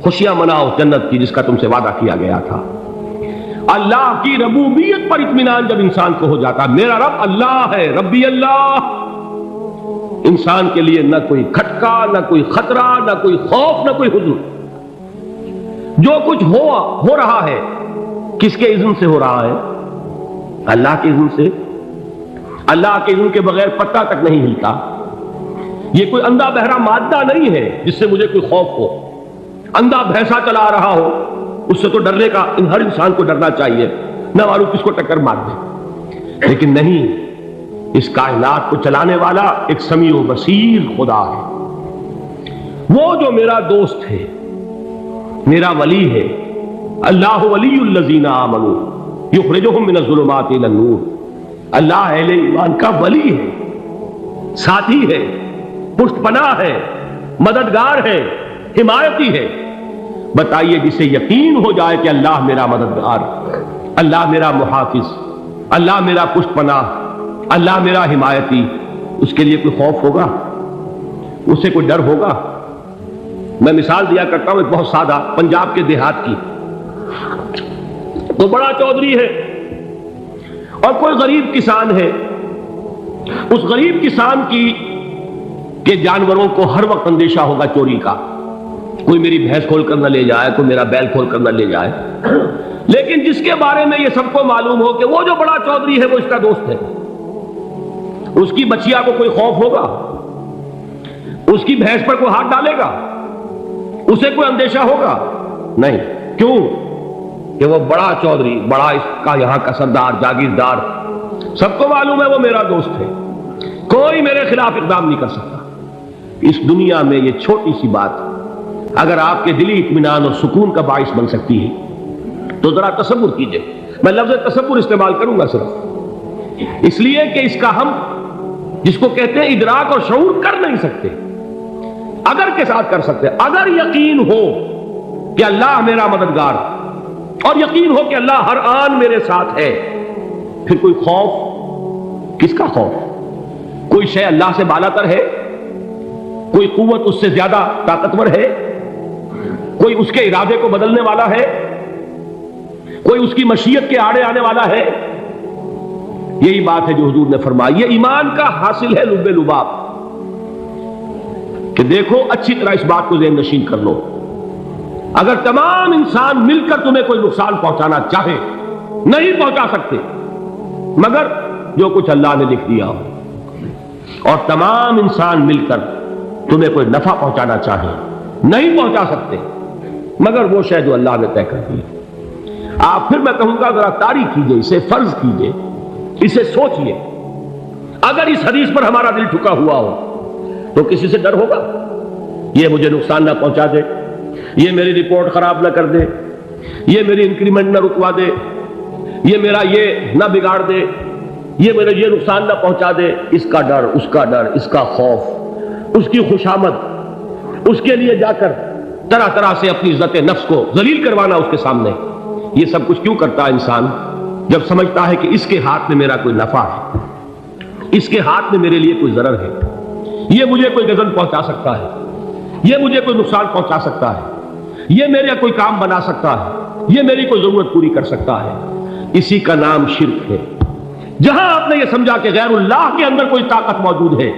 خوشیاں مناؤ جنت کی جس کا تم سے وعدہ کیا گیا تھا۔ اللہ کی ربوبیت پر اطمینان جب انسان کو ہو جاتا، میرا رب اللہ ہے، ربی اللہ، انسان کے لیے نہ کوئی کھٹکا، نہ کوئی خطرہ، نہ کوئی خوف، نہ کوئی حزن۔ جو کچھ ہو رہا ہے کس کے اذن سے ہو رہا ہے؟ اللہ کے اذن سے۔ اللہ کے اذن کے بغیر پتہ تک نہیں ہلتا۔ یہ کوئی اندھا بہرا مادہ نہیں ہے جس سے مجھے کوئی خوف ہو۔ اندھا بھینسا چلا رہا ہو اس سے تو ڈرنے کا ہر انسان کو ڈرنا چاہیے، نہ معلوم کس کو ٹکر مار دے، لیکن نہیں، اس کائنات کو چلانے والا ایک سمیع و بصیر خدا ہے، وہ جو میرا دوست ہے، میرا ولی ہے۔ اللہ ولی الذین آمنوا یخرجہم من الظلمات الی النور۔ اللہ اہل ایمان کا ولی ہے، ساتھی ہے، پشت پناہ ہے، مددگار ہے، حمایتی ہے۔ بتائیے جسے یقین ہو جائے کہ اللہ میرا مددگار، اللہ میرا محافظ، اللہ میرا پشت پناہ، اللہ میرا حمایتی، اس کے لیے کوئی خوف ہوگا؟ اسے کوئی ڈر ہوگا؟ میں مثال دیا کرتا ہوں ایک بہت سادہ، پنجاب کے دیہات کی۔ تو بڑا چودھری ہے اور کوئی غریب کسان ہے، اس غریب کسان کے جانوروں کو ہر وقت اندیشہ ہوگا چوری کا، کوئی میری بھینس کھول کر نہ لے جائے، کوئی میرا بیل کھول کر نہ لے جائے۔ لیکن جس کے بارے میں یہ سب کو معلوم ہو کہ وہ جو بڑا چودھری ہے وہ اس کا دوست ہے، اس کی بچیا کو کوئی خوف ہوگا؟ اس کی بھینس پر کوئی ہاتھ ڈالے گا؟ اسے کوئی اندیشہ ہوگا؟ نہیں۔ کیوں؟ کہ وہ بڑا چودھری، بڑا اس کا یہاں کا سردار، جاگیردار، سب کو معلوم ہے وہ میرا دوست ہے، کوئی میرے خلاف اقدام نہیں کر سکتا۔ اس دنیا میں یہ چھوٹی سی بات اگر آپ کے دلی اطمینان اور سکون کا باعث بن سکتی ہے تو ذرا تصور کیجئے۔ میں لفظ تصور استعمال کروں گا صرف اس لیے کہ اس کا ہم جس کو کہتے ہیں ادراک اور شعور کر نہیں سکتے، اگر کے ساتھ کر سکتے۔ اگر یقین ہو کہ اللہ میرا مددگار اور یقین ہو کہ اللہ ہر آن میرے ساتھ ہے، پھر کوئی خوف؟ کس کا خوف؟ کوئی شے اللہ سے بالاتر ہے؟ کوئی قوت اس سے زیادہ طاقتور ہے؟ کوئی اس کے ارادے کو بدلنے والا ہے؟ کوئی اس کی مشیت کے آڑے آنے والا ہے؟ یہی بات ہے جو حضور نے فرمائی، یہ ایمان کا حاصل ہے لب لباب، کہ دیکھو اچھی طرح اس بات کو ذہن نشین کر لو، اگر تمام انسان مل کر تمہیں کوئی نقصان پہنچانا چاہے نہیں پہنچا سکتے مگر جو کچھ اللہ نے لکھ دیا ہو، اور تمام انسان مل کر تمہیں کوئی نفع پہنچانا چاہے نہیں پہنچا سکتے مگر وہ شے جو اللہ نے طے کر دی۔ آپ پھر میں کہوں گا ذرا تاریخ کیجئے، اسے فرض کیجئے، اسے سوچئے، اگر اس حدیث پر ہمارا دل ٹھکا ہوا ہو تو کسی سے ڈر ہوگا؟ یہ مجھے نقصان نہ پہنچا دے، یہ میری رپورٹ خراب نہ کر دے، یہ میری انکریمنٹ نہ رکوا دے، یہ میرا یہ نہ بگاڑ دے، یہ میرا یہ نقصان نہ پہنچا دے، اس کا ڈر، اس کا ڈر، اس کا خوف، اس کی خوشامد، اس کے لیے جا کر طرح طرح سے اپنی عزت نفس کو ذلیل کروانا اس کے سامنے۔ یہ سب کچھ کیوں کرتا ہے انسان؟ جب سمجھتا ہے کہ اس کے ہاتھ میں میرا کوئی نفع ہے، اس کے ہاتھ میں میرے لیے کوئی ضرر ہے، یہ مجھے کوئی غضب پہنچا سکتا ہے، یہ مجھے کوئی نقصان پہنچا سکتا ہے، یہ میرا کوئی کام بنا سکتا ہے، یہ میری کوئی ضرورت پوری کر سکتا ہے، اسی کا نام شرک ہے۔ جہاں آپ نے یہ سمجھا کہ غیر اللہ کے اندر کوئی طاقت موجود ہے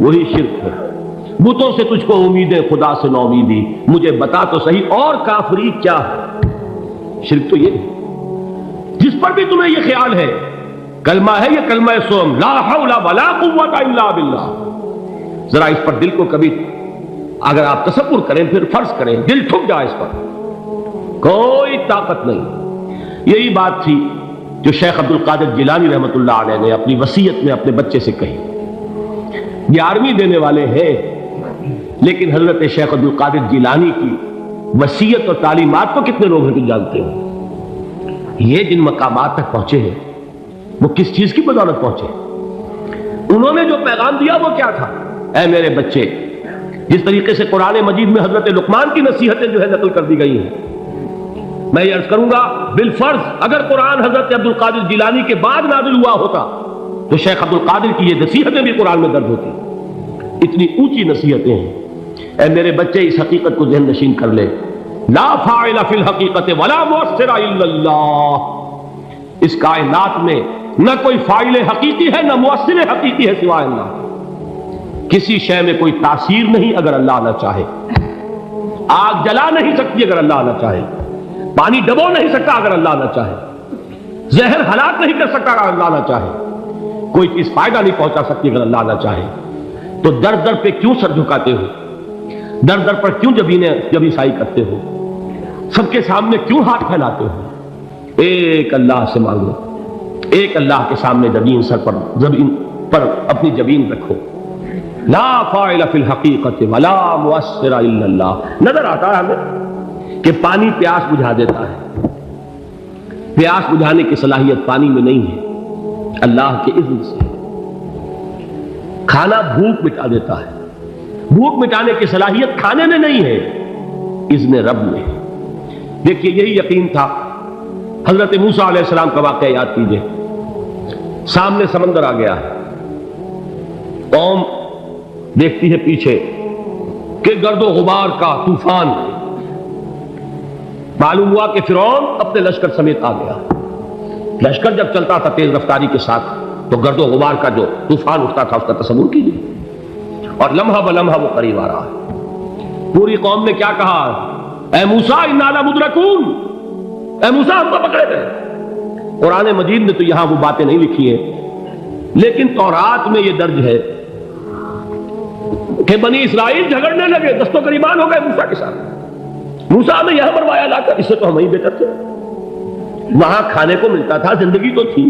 وہی شرک ہے۔ بتوں سے تجھ کو امید ہے، خدا سے نو امیدی، مجھے بتا تو صحیح اور کافری کیا ہے؟ شرک تو یہ ہے جس پر بھی تمہیں یہ خیال ہے، کلمہ ہے یہ کلمہ سوم، لا حول ولا قوت الا باللہ، ذرا اس پر دل کو کبھی اگر آپ تصور کریں، پھر فرض کریں، دل ٹھک جائے اس پر، کوئی طاقت نہیں۔ یہی بات تھی جو شیخ عبد القادر جیلانی رحمۃ اللہ علیہ نے اپنی وصیت میں اپنے بچے سے کہی۔ 11ویں دینے والے ہیں لیکن حضرت شیخ عبد القادر جیلانی کی وصیت اور تعلیمات کو کتنے لوگ ہیں تو جانتے ہو؟ یہ جن مقامات تک پہنچے ہیں وہ کس چیز کی بدولت پہنچے؟ انہوں نے جو پیغام دیا وہ کیا تھا؟ اے میرے بچے، جس طریقے سے قرآن مجید میں حضرت لقمان کی نصیحتیں جو ہے نقل کر دی گئی ہیں، میں یہ عرض کروں گا بالفرض اگر قرآن حضرت عبد القادر جیلانی کے بعد نازل ہوا ہوتا تو شیخ عبد القادر کی یہ نصیحتیں بھی قرآن میں درج ہوتی۔ اتنی اونچی نصیحتیں ہیں۔ اے میرے بچے، اس حقیقت کو ذہن نشین کر لے، لا فاعل فی الحقیقت ولا مؤثر الا اللہ، اس کائنات میں نہ کوئی فاعل حقیقی ہے نہ مؤثر حقیقی ہے سوائے اللہ۔ کسی شے میں کوئی تاثیر نہیں اگر اللہ نہ چاہے، آگ جلا نہیں سکتی اگر اللہ نہ چاہے، پانی ڈبو نہیں سکتا اگر اللہ نہ چاہے، زہر ہلاک نہیں کر سکتا اگر اللہ نہ چاہے، کوئی چیز فائدہ نہیں پہنچا سکتی اگر اللہ نہ چاہے۔ تو در در پہ کیوں سر جھکاتے ہو، در در پر کیوں جبیسائی کرتے ہو، سب کے سامنے کیوں ہاتھ پھیلاتے ہو؟ ایک اللہ سے مانگو، ایک اللہ کے سامنے زمین پر اپنی جبین رکھو۔ لا فاعل فی الحقیقت ولا مؤثر الا اللہ۔ نظر آتا ہے ہمیں کہ پانی پیاس بجھا دیتا ہے، پیاس بجھانے کی صلاحیت پانی میں نہیں ہے، اللہ کے اذن سے۔ کھانا بھوک مٹا دیتا ہے، بھوک مٹانے کی صلاحیت کھانے میں نہیں ہے، اذن رب میں۔ دیکھیے یہی یقین تھا حضرت موسیٰ علیہ السلام کا واقعہ یاد کیجئے۔ سامنے سمندر آ گیا ہے، قوم دیکھتی ہے پیچھے کہ گرد و غبار کا طوفان، معلوم ہوا کہ فرعون اپنے لشکر سمیت آ گیا۔ لشکر جب چلتا تھا تیز رفتاری کے ساتھ تو گرد و غبار کا جو طوفان اٹھتا تھا اس کا تصور کیجیے، اور لمحہ بلمحہ وہ قریب آ رہا ہے۔ پوری قوم نے کیا کہا؟ اے موسیٰ انا لمدرکون، اے موسیٰ ہم کو پکڑے گئے۔ قرآن مجید نے تو یہاں وہ باتیں نہیں لکھی ہیں، لیکن تورات میں یہ درج ہے کہ بنی اسرائیل جھگڑنے لگے، دست و گریبان ہو گئے موسیٰ کے ساتھ۔ موسیٰ ہمیں یہاں مروایا لا کر، اس سے تو ہم ہی بہتر تھے، وہاں کھانے کو ملتا تھا، زندگی تو تھی،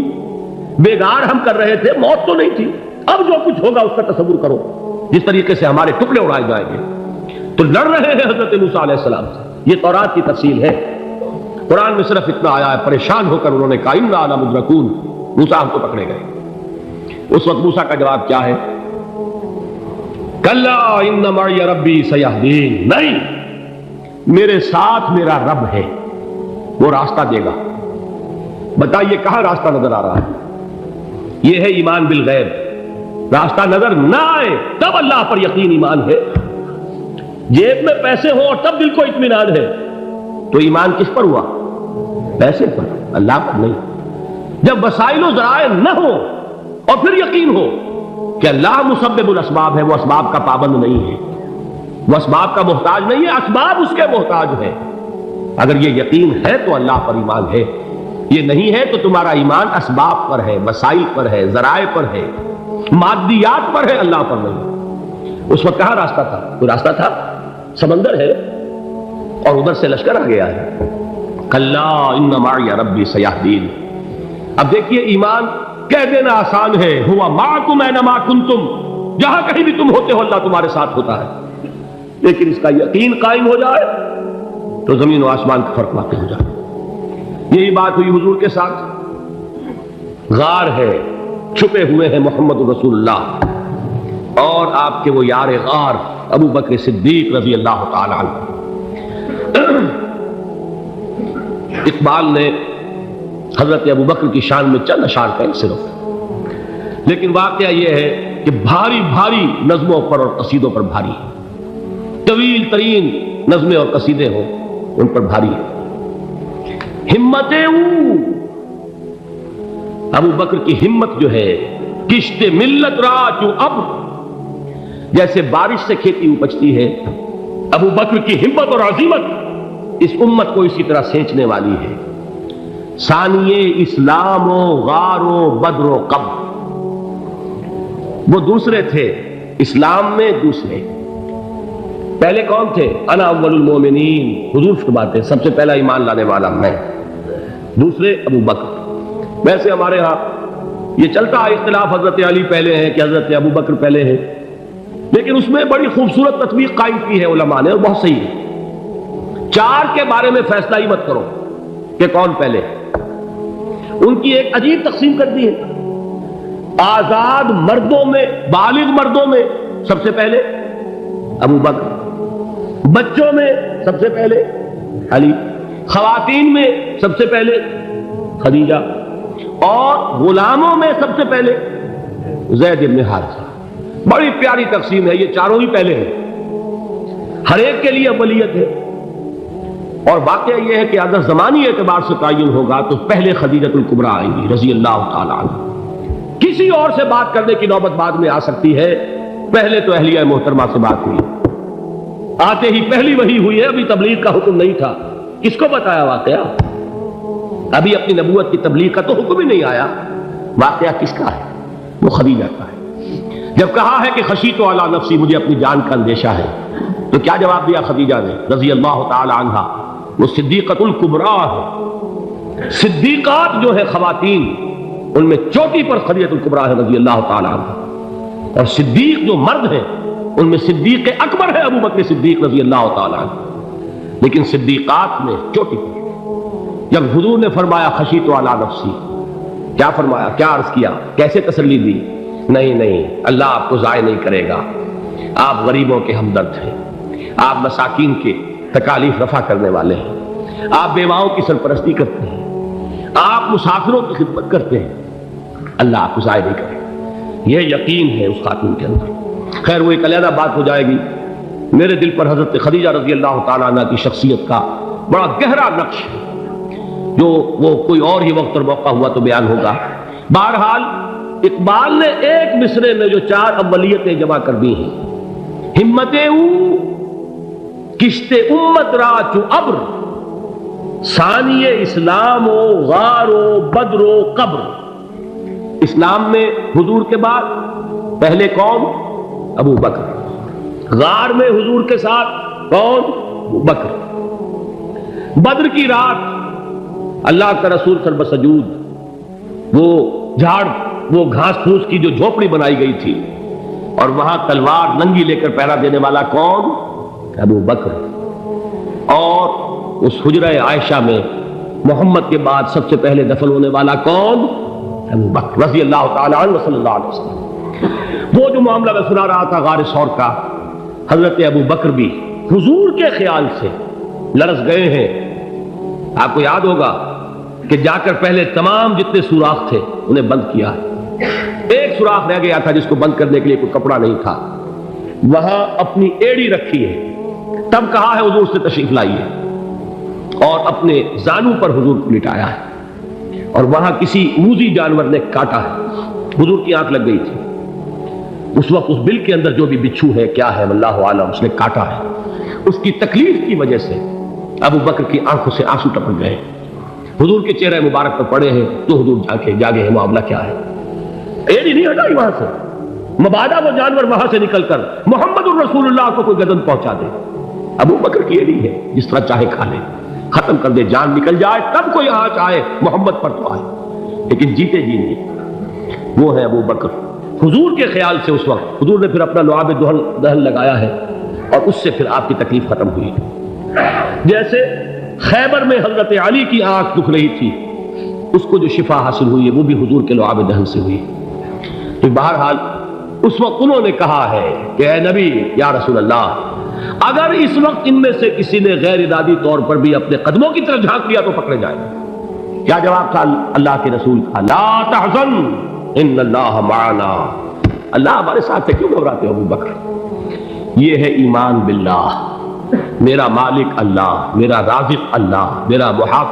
بیگار ہم کر رہے تھے، موت تو نہیں تھی۔ اب جو کچھ ہوگا اس کا تصور کرو، جس طریقے سے ہمارے ٹکڑے اڑائے جائیں گے۔ تو لڑ رہے ہیں حضرت موسیٰ علیہ السلام سے، یہ تورات کی تفصیل ہے۔ قرآن میں صرف اتنا آیا ہے، پریشان ہو کر انہوں نے کہا انا لمدرکون، موسیٰ ہم کو پکڑے گئے۔ اس وقت موسیٰ کا جواب کیا ہے؟ کلا ان معی ربی سیہدین، نہیں، میرے ساتھ میرا رب ہے، وہ راستہ دے گا۔ بتائیے کہاں راستہ نظر آ رہا ہے؟ یہ ہے ایمان بالغیب۔ راستہ نظر نہ آئے تب اللہ پر یقین ایمان ہے، جیب میں پیسے ہوں اور تب دل کو اطمینان ہے، تو ایمان کس پر ہوا؟ پیسے پر، اللہ پر نہیں۔ جب وسائل و ذرائع نہ ہو اور پھر یقین ہو کہ اللہ مسبب الاسباب ہے، وہ اسباب کا پابند نہیں ہے، وہ اسباب کا محتاج نہیں ہے، اسباب اس کے محتاج ہے۔ اگر یہ یقین ہے تو اللہ پر ایمان ہے، یہ نہیں ہے تو تمہارا ایمان اسباب پر ہے، وسائل پر ہے، ذرائع پر ہے، مادیات پر ہے، اللہ پر نہیں۔ اس وقت کہاں راستہ تھا؟ کوئی راستہ تھا؟ سمندر ہے اور ادھر سے لشکر آ گیا ہے۔ کلا ان معی ربی سیہدین۔ اب دیکھیے ایمان کہہ دینا آسان ہے، ہوا معکم اینما کنتم، جہاں کہیں بھی تم ہوتے ہو اللہ تمہارے ساتھ ہوتا ہے، لیکن اس کا یقین قائم ہو جائے تو زمین و آسمان کا فرق واقع ہو جائے۔ یہی بات ہوئی حضور کے ساتھ۔ غار ہے، چھپے ہوئے ہیں محمد رسول اللہ اور آپ کے وہ یار غار ابو بکر صدیق رضی اللہ تعالی عنہ۔ اقبال نے حضرت ابو بکر کی شان میں چند اشعار کہیں صرف، لیکن واقعہ یہ ہے کہ بھاری بھاری نظموں پر اور قصیدوں پر بھاری ہے، طویل ترین نظمیں اور قصیدے ہوں ان پر بھاری ہے۔ ہمتیں ابو بکر کی ہمت جو ہے، کشت ملت را چوں اب، جیسے بارش سے کھیتی اپجتی ہے، ابو بکر کی ہمت اور عزیمت اس امت کو اسی طرح سینچنے والی ہے۔ ثانیے اسلام و غار و بدر و قب، وہ دوسرے تھے اسلام میں، دوسرے پہلے کون تھے؟ انا اول المومنین، حضور فرماتے ہیں سب سے پہلا ایمان لانے والا میں، دوسرے ابو بکر۔ ویسے ہمارے ہاں یہ چلتا ہے اختلاف، حضرت علی پہلے ہیں کہ حضرت ابو بکر پہلے ہیں، لیکن اس میں بڑی خوبصورت تطبیق قائم کی ہے علماء نے اور بہت صحیح ہے۔ چار کے بارے میں فیصلہ ہی مت کرو کہ کون پہلے، ان کی ایک عجیب تقسیم کر دی ہے۔ آزاد مردوں میں، بالغ مردوں میں سب سے پہلے ابو بکر، بچوں میں سب سے پہلے علی، خواتین میں سب سے پہلے خدیجہ، اور غلاموں میں سب سے پہلے زید بن حارثہ۔ بڑی پیاری تقسیم ہے، یہ چاروں ہی پہلے ہیں، ہر ایک کے لیے اولیت ہے۔ اور واقعہ یہ ہے کہ اگر زمانی اعتبار سے تعین ہوگا تو پہلے خدیجۃ الکبریٰ آئیں گی رضی اللہ تعالی عنہ، کسی اور سے بات کرنے کی نوبت بعد میں آ سکتی ہے، پہلے تو اہلیہ محترمہ سے بات ہوئی، آتے ہی پہلی وحی ہوئی ہے، ابھی تبلیغ کا حکم نہیں تھا، کس کو بتایا واقعہ؟ ابھی اپنی نبوت کی تبلیغ کا تو حکم ہی نہیں آیا، واقعہ کس کا ہے؟ وہ خدیجہ کا ہے۔ جب کہا ہے کہ خشیت علی نفسی، مجھے اپنی جان کا اندیشہ ہے، تو کیا جواب دیا خدیجہ نے رضی اللہ تعالی عنہا؟ وہ صدیقۃ الکبریٰ ہے، صدیقات جو ہے خواتین ان میں چوٹی پر خدیجۃ الکبریٰ ہے رضی اللہ تعالی عنہا، اور صدیق جو مرد ہیں ان میں صدیق اکبر ہے ابو بکر صدیق رضی اللہ تعالی عنہ، لیکن صدیقات میں چوٹی پر۔ جب حضور نے فرمایا خشیت علی نفسی، کیا فرمایا، کیا عرض کیا، کیسے تسلی دی؟ نہیں اللہ آپ کو ضائع نہیں کرے گا، آپ غریبوں کے ہمدرد ہیں، آپ مساکین کے تکالیف رفع کرنے والے ہیں، آپ بیواؤں کی سرپرستی کرتے ہیں، آپ مسافروں کی خدمت کرتے ہیں، اللہ آپ کو ضائع نہیں کرے گا، یہ یقین ہے اس خاتون کے اندر۔ خیر وہ ایک علیحدہ بات ہو جائے گی، میرے دل پر حضرت خدیجہ رضی اللہ تعالیٰ عنہ کی شخصیت کا بڑا گہرا نقش ہے، جو وہ کوئی اور ہی وقت اور موقع ہوا تو بیان ہوگا۔ بہرحال اقبال نے ایک مصرے میں جو 4 اولیتیں جمع کر دی ہیں، ہمتیں کشت امت را چو ابر، ثانی اسلام و غار و بدر و قبر۔ اسلام میں حضور کے بعد پہلے کون؟ ابو بکر۔ غار میں حضور کے ساتھ کون؟ ابو بکر۔ بدر کی رات اللہ کا رسول سر بسجود، وہ جھاڑ، وہ گھاس پھوس کی جو جھوپڑی بنائی گئی تھی، اور وہاں تلوار ننگی لے کر پہرا دینے والا کون؟ ابو بکر۔ اور اس حجرہ عائشہ میں محمد کے بعد سب سے پہلے دفن ہونے والا کون؟ ابو بکر رضی اللہ تعالی عنہ صلی اللہ علیہ وسلم۔ وہ جو معاملہ میں سنا رہا تھا غار ثور کا، حضرت ابو بکر بھی حضور کے خیال سے لرز گئے ہیں۔ آپ کو یاد ہوگا کہ جا کر پہلے تمام جتنے سوراخ تھے انہیں بند کیا، ایک سوراخ رہ گیا تھا جس کو بند کرنے کے لیے کوئی کپڑا نہیں تھا، وہاں اپنی ایڑی رکھی ہے، تب کہا ہے حضور سے تشریف لائیے، اور اپنے زانو پر حضور کو لٹایا ہے، اور وہاں کسی موذی جانور نے کاٹا ہے، حضور کی آنکھ لگ گئی تھی، اس وقت اس بل کے اندر جو بھی بچھو ہے کیا ہے اللہ عالم، اس نے کاٹا ہے، اس کی تکلیف کی وجہ سے ابو بکر کی آنکھوں سے آنسو ٹپک گئے، حضور کے چہرے مبارک پر پڑے ہیں، تو حضور جاگے ہیں، معاملہ کیا ہے؟ ایڑی نہیں ہٹائی وہاں سے، مبادا وہ جانور وہاں سے نکل کر محمد الرسول اللہ کو کوئی گردن پہنچا دے، ابو بکر کی ایڑی ہے، جس طرح چاہے کھا لے، ختم کر دے، جان نکل جائے تب کوئی آنچ آئے محمد پر تو آئے، لیکن جیتے جی نہیں، وہ ہے ابو بکر۔ حضور کے خیال سے اس وقت حضور نے پھر اپنا لعاب دہن لگایا ہے، اور اس سے پھر آپ کی تکلیف ختم ہوئی۔ جیسے خیبر میں حضرت علی کی آنکھ دکھ رہی تھی، اس کو جو شفا حاصل ہوئی ہے وہ بھی حضور کے لعاب دہن سے ہوئی۔ تو بہرحال اس وقت انہوں نے کہا ہے کہ اے نبی یا رسول اللہ، اگر اس وقت ان میں سے کسی نے غیر ارادی طور پر بھی اپنے قدموں کی طرف جھانک لیا تو پکڑے جائے۔ کیا جواب تھا اللہ کے رسول کا؟ لا تحزن ان اللہ معنا، اللہ ہمارے ساتھ ہے، کیوں گھبراتے ہو ابو بکر؟ یہ ہے ایمان باللہ، میرا مالک اللہ، میرا رازق اللہ، میرا محافظ